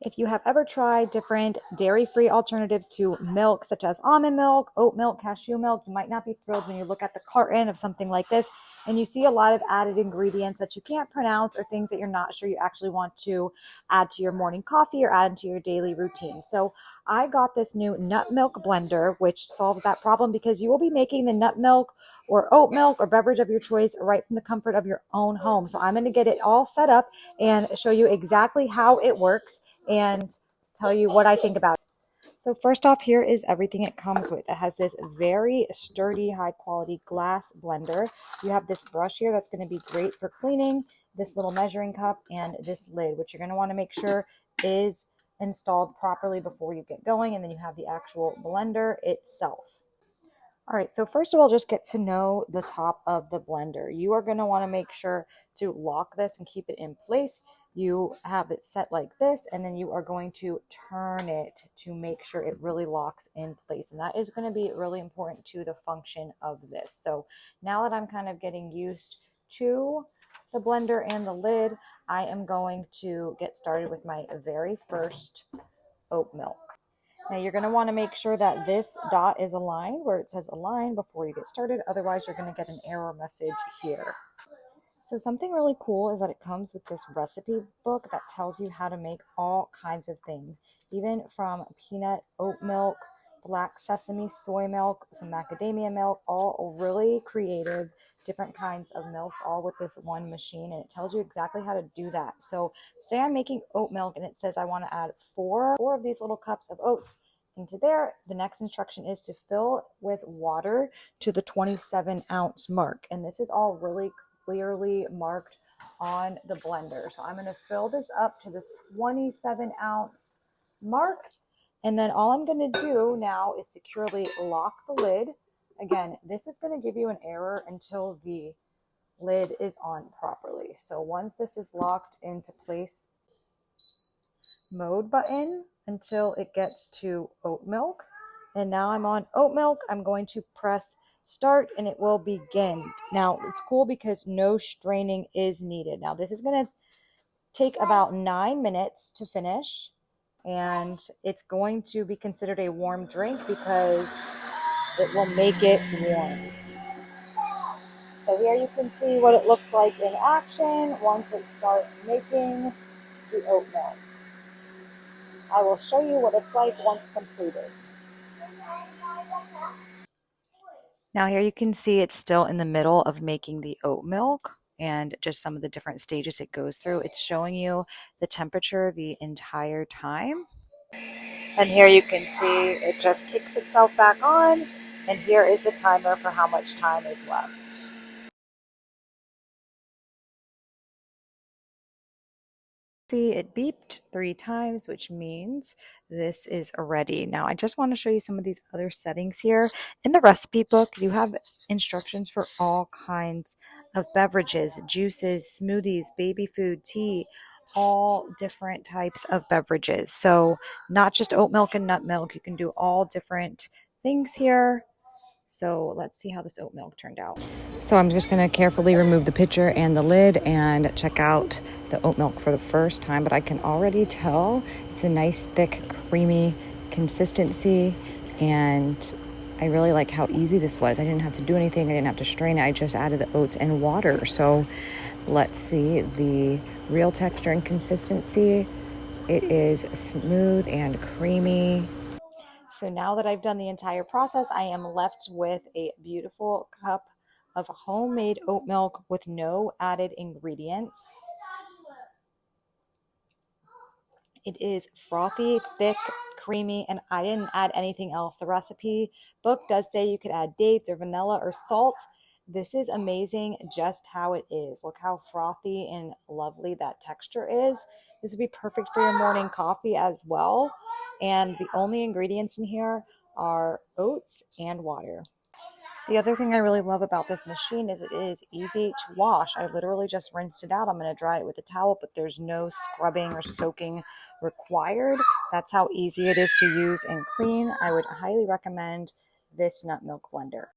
If you have ever tried different dairy-free alternatives to milk, such as almond milk, oat milk, cashew milk, you might not be thrilled when you look at the carton of something like this and you see a lot of added ingredients that you can't pronounce or things that you're not sure you actually want to add to your morning coffee or add into your daily routine. So I got this new nut milk blender, which solves that problem because you will be making the nut milk or oat milk or beverage of your choice right from the comfort of your own home. So I'm going to get it all set up and show you exactly how it works and tell you what I think about it. So first off, here is everything it comes with. It has this very sturdy, high quality glass blender. You have this brush here that's going to be great for cleaning, this little measuring cup, and this lid, which you're going to want to make sure is installed properly before you get going. And then you have the actual blender itself. All right, so first of all, just get to know the top of the blender. You are going to want to make sure to lock this and keep it in place. You have it set like this, and then you are going to turn it to make sure it really locks in place. And that is going to be really important to the function of this. So now that I'm kind of getting used to the blender and the lid, I am going to get started with my very first oat milk. Now you're going to want to make sure that this dot is aligned where it says align before you get started. Otherwise, you're going to get an error message here. So something really cool is that it comes with this recipe book that tells you how to make all kinds of things, even from peanut oat milk, black sesame soy milk, some macadamia milk, all really creative, different kinds of milks, all with this one machine. And it tells you exactly how to do that. So today I'm making oat milk, and it says I want to add four of these little cups of oats into there. The next instruction is to fill with water to the 27-ounce mark. And this is all really clearly marked on the blender. So I'm going to fill this up to this 27-ounce mark. And then all I'm going to do now is securely lock the lid. Again, this is going to give you an error until the lid is on properly. So once this is locked into place, mode button until it gets to oat milk. And now I'm on oat milk. I'm going to press start and it will begin. Now it's cool because no straining is needed. Now this is going to take about 9 minutes to finish, and it's going to be considered a warm drink because it will make it warm. So here you can see what it looks like in action once it starts making the oat milk. I will show you what it's like once completed. Now here you can see it's still in the middle of making the oat milk and just some of the different stages it goes through. It's showing you the temperature the entire time. And here you can see it just kicks itself back on. And here is the timer for how much time is left. See, it beeped 3 times, which means this is ready. Now, I just want to show you some of these other settings here. In the recipe book, you have instructions for all kinds of beverages, juices, smoothies, baby food, tea, all different types of beverages. So not just oat milk and nut milk. You can do all different things here. So let's see how this oat milk turned out. So I'm just going to carefully remove the pitcher and the lid and check out the oat milk for the first time. But I can already tell it's a nice, thick, creamy consistency. And I really like how easy this was. I didn't have to do anything. I didn't have to strain it. I just added the oats and water. So let's see the real texture and consistency. It is smooth and creamy. So now that I've done the entire process, I am left with a beautiful cup of homemade oat milk with no added ingredients. It is frothy, thick, creamy, and I didn't add anything else. The recipe book does say you could add dates or vanilla or salt. This is amazing just how it is. Look how frothy and lovely that texture is. This would be perfect for your morning coffee as well. And the only ingredients in here are oats and water. The other thing I really love about this machine is it is easy to wash. I literally just rinsed it out. I'm going to dry it with a towel, but there's no scrubbing or soaking required. That's how easy it is to use and clean. I would highly recommend this nut milk blender.